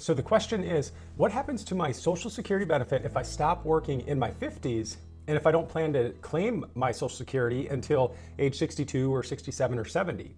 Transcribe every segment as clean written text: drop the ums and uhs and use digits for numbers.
So the question is, what happens to my Social Security benefit if I stop working in my 50s and if I don't plan to claim my Social Security until age 62 or 67 or 70?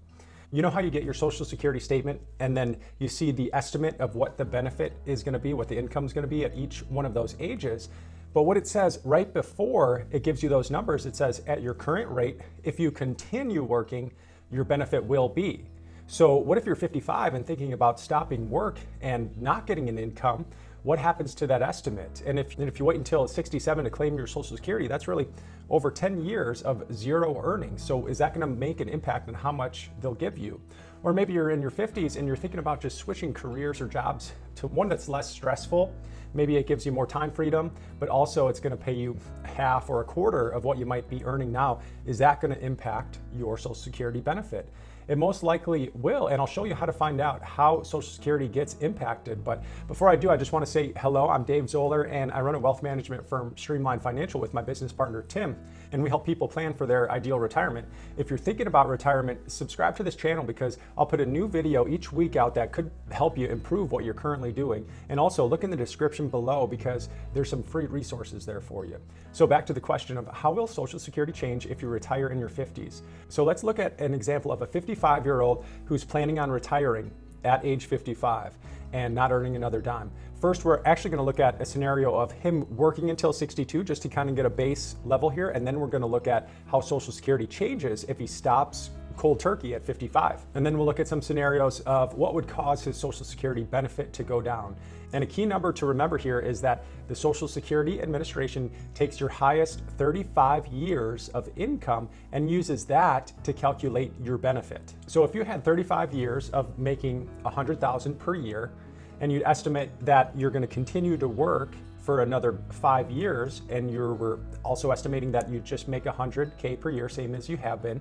You know how you get your Social Security statement and then you see the estimate of what the benefit is going to be, what the income is going to be at each one of those ages. But what it says right before it gives you those numbers, it says at your current rate, if you continue working, your benefit will be. So what if you're 55 and thinking about stopping work and not getting an income? What happens to that estimate? And if you wait until 67 to claim your Social Security, that's really over 10 years of zero earnings. So is that going to make an impact on how much they'll give you? Or maybe you're in your 50s and you're thinking about just switching careers or jobs to one that's less stressful. Maybe it gives you more time freedom, but also it's going to pay you half or a quarter of what you might be earning now. Is that going to impact your Social Security benefit? It most likely will, and I'll show you how to find out how Social Security gets impacted. But before I do, I just want to say hello. I'm Dave Zoller, and I run a wealth management firm, Streamline Financial, with my business partner, Tim, and we help people plan for their ideal retirement. If you're thinking about retirement, subscribe to this channel because I'll put a new video each week out that could help you improve what you're currently doing. And also look in the description below because there's some free resources there for you. So back to the question of how will Social Security change if you retire in your 50s? So let's look at an example of a 55-year-old who's planning on retiring at age 55 and not earning another dime. First, we're actually going to look at a scenario of him working until 62 just to kind of get a base level here, and then we're going to look at how Social Security changes if he stops cold turkey at 55. And then we'll look at some scenarios of what would cause his Social Security benefit to go down. And a key number to remember here is that the Social Security Administration takes your highest 35 years of income and uses that to calculate your benefit. So if you had 35 years of making $100,000 per year, and you estimate that you're going to continue to work for another 5 years, and we're also estimating that you just make $100K per year, same as you have been,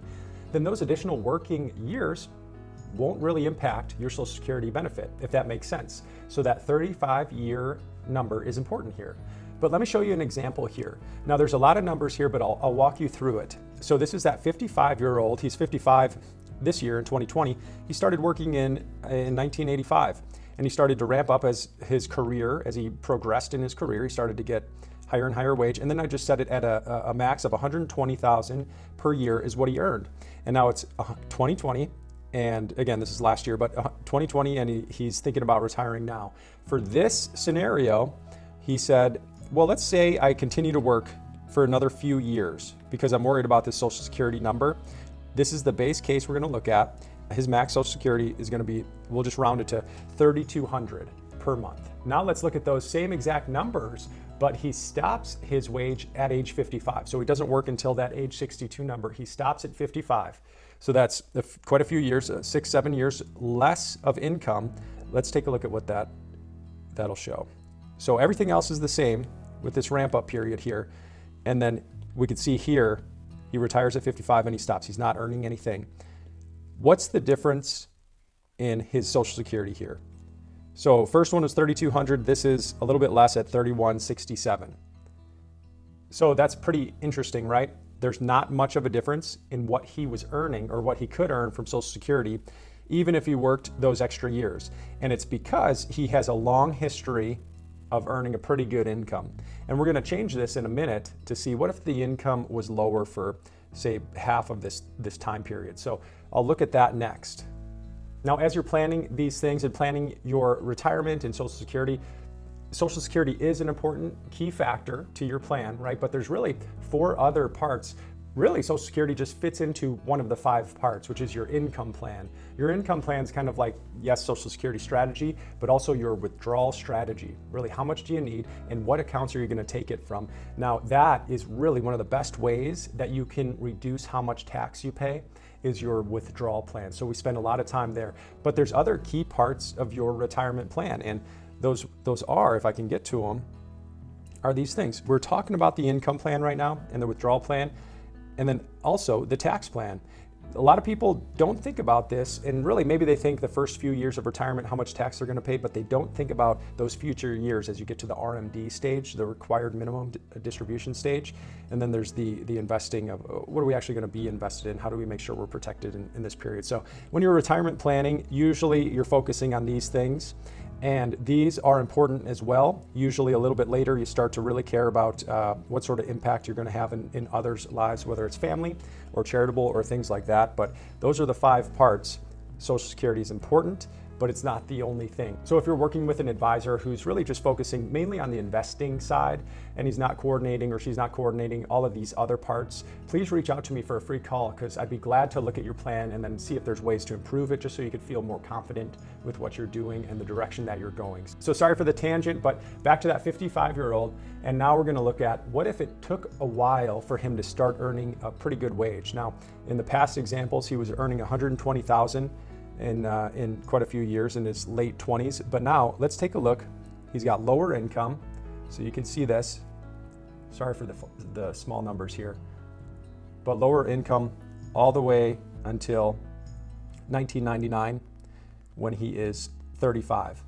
then those additional working years won't really impact your Social Security benefit, if that makes sense. So that 35-year number is important here. But let me show you an example here. Now there's a lot of numbers here, but I'll walk you through it. So this is that 55-year-old, he's 55 this year in 2020. He started working in 1985, and he started to ramp up as his career, as he progressed in his career, he started to get higher and higher wage. And then I just set it at a max of $120,000 per year is what he earned. And now it's 2020. And again, this is last year, but 2020, and he's thinking about retiring now. For this scenario, he said, well, let's say I continue to work for another few years because I'm worried about this Social Security number. This is the base case we're going to look at. His max Social Security is going to be, we'll just round it to $3,200 per month. Now let's look at those same exact numbers, but he stops his wage at age 55. So he doesn't work until that age 62 number. He stops at 55. So that's quite a few years, 6, 7 years less of income. Let's take a look at what that'll show. So everything else is the same with this ramp up period here. And then we can see here, he retires at 55 and he stops. He's not earning anything. What's the difference in his Social Security here? So first one was $3,200. This is a little bit less at $3,167. So that's pretty interesting, right? There's not much of a difference in what he was earning or what he could earn from Social Security, even if he worked those extra years. And it's because he has a long history of earning a pretty good income. And we're going to change this in a minute to see what if the income was lower for, say, half of this time period. So I'll look at that next. Now, as you're planning these things and planning your retirement and Social Security is an important key factor to your plan, right? But there's really 4 other parts. Really, Social Security just fits into one of the 5 parts, which is your income plan. Your income plan is kind of like, yes, Social Security strategy, but also your withdrawal strategy. Really, how much do you need and what accounts are you going to take it from? Now, that is really one of the best ways that you can reduce how much tax you pay is your withdrawal plan. So we spend a lot of time there. But there's other key parts of your retirement plan, and those are, if I can get to them, are these things. We're talking about the income plan right now and the withdrawal plan, and then also the tax plan. A lot of people don't think about this, and really maybe they think the first few years of retirement, how much tax they're going to pay, but they don't think about those future years as you get to the RMD stage, the required minimum distribution stage. And then there's the investing of what are we actually going to be invested in? How do we make sure we're protected in this period? So when you're retirement planning, usually you're focusing on these things. And these are important as well. Usually a little bit later, you start to really care about what sort of impact you're going to have in others' lives, whether it's family or charitable or things like that. But those are the 5 parts. Social Security is important, but it's not the only thing. So if you're working with an advisor who's really just focusing mainly on the investing side, and he's not coordinating or she's not coordinating all of these other parts, please reach out to me for a free call, because I'd be glad to look at your plan and then see if there's ways to improve it, just so you could feel more confident with what you're doing and the direction that you're going. So sorry for the tangent, but back to that 55-year-old, and now we're gonna look at what if it took a while for him to start earning a pretty good wage. Now, in the past examples, he was earning $120,000 in quite a few years, in his late 20s. But now let's take a look. He's got lower income, so you can see this. Sorry for the small numbers here, but lower income all the way until 1999, when he is 35.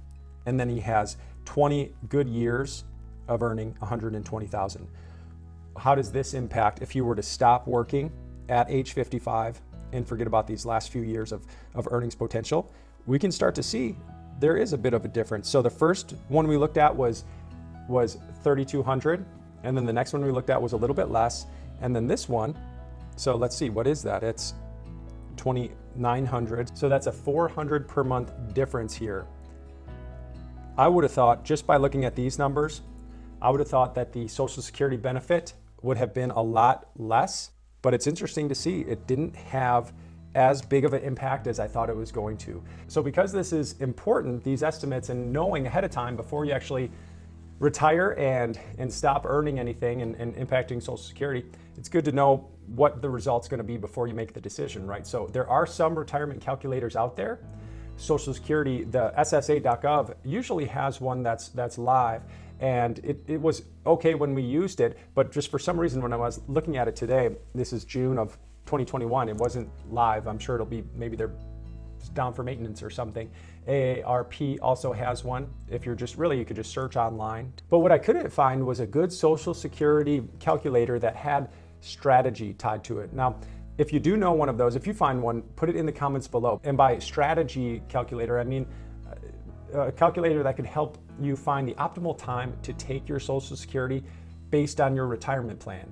And then he has 20 good years of earning $120,000. How does this impact if you were to stop working at age 55 and forget about these last few years of earnings potential? We can start to see there is a bit of a difference. So the first one we looked at was $3,200, and then the next one we looked at was a little bit less, and then this one, so let's see, what is that? It's $2,900. So that's a $400 per month difference here. I would have thought, just by looking at these numbers, I would have thought that the Social Security benefit would have been a lot less. But it's interesting to see it didn't have as big of an impact as I thought it was going to. So because this is important, these estimates, and knowing ahead of time before you actually retire and stop earning anything and impacting Social Security, it's good to know what the result's going to be before you make the decision, right? So there are some retirement calculators out there. Social Security, the SSA.gov usually has one that's live. And it was okay when we used it, but just for some reason, when I was looking at it today, this is June of 2021, it wasn't live. I'm sure it'll be, maybe they're down for maintenance or something. AARP also has one. If you're just really, you could just search online. But what I couldn't find was a good Social Security calculator that had strategy tied to it. Now, if you do know one of those, if you find one, put it in the comments below. And by strategy calculator, I mean a calculator that could help you find the optimal time to take your Social Security based on your retirement plan.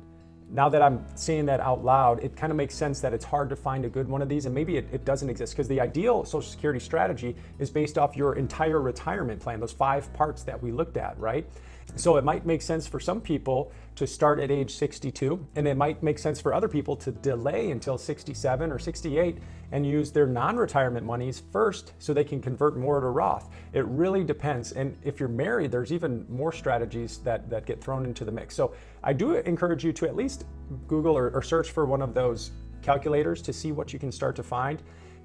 Now that I'm saying that out loud, it kind of makes sense that it's hard to find a good one of these, and maybe it doesn't exist, because the ideal Social Security strategy is based off your entire retirement plan, those 5 parts that we looked at, right? So it might make sense for some people to start at age 62, and it might make sense for other people to delay until 67 or 68 and use their non-retirement monies first so they can convert more to Roth. It really depends. And if you're married, there's even more strategies that get thrown into the mix. So I do encourage you to at least Google or search for one of those calculators to see what you can start to find.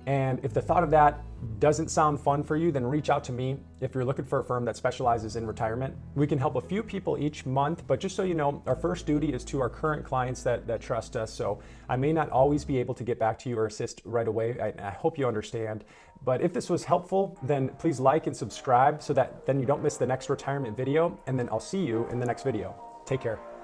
And if the thought of that doesn't sound fun for you, then reach out to me if you're looking for a firm that specializes in retirement. We can help a few people each month, but just so you know, our first duty is to our current clients that trust us. So I may not always be able to get back to you or assist right away. I hope you understand. But if this was helpful, then please like and subscribe so that then you don't miss the next retirement video. And then I'll see you in the next video. Take care.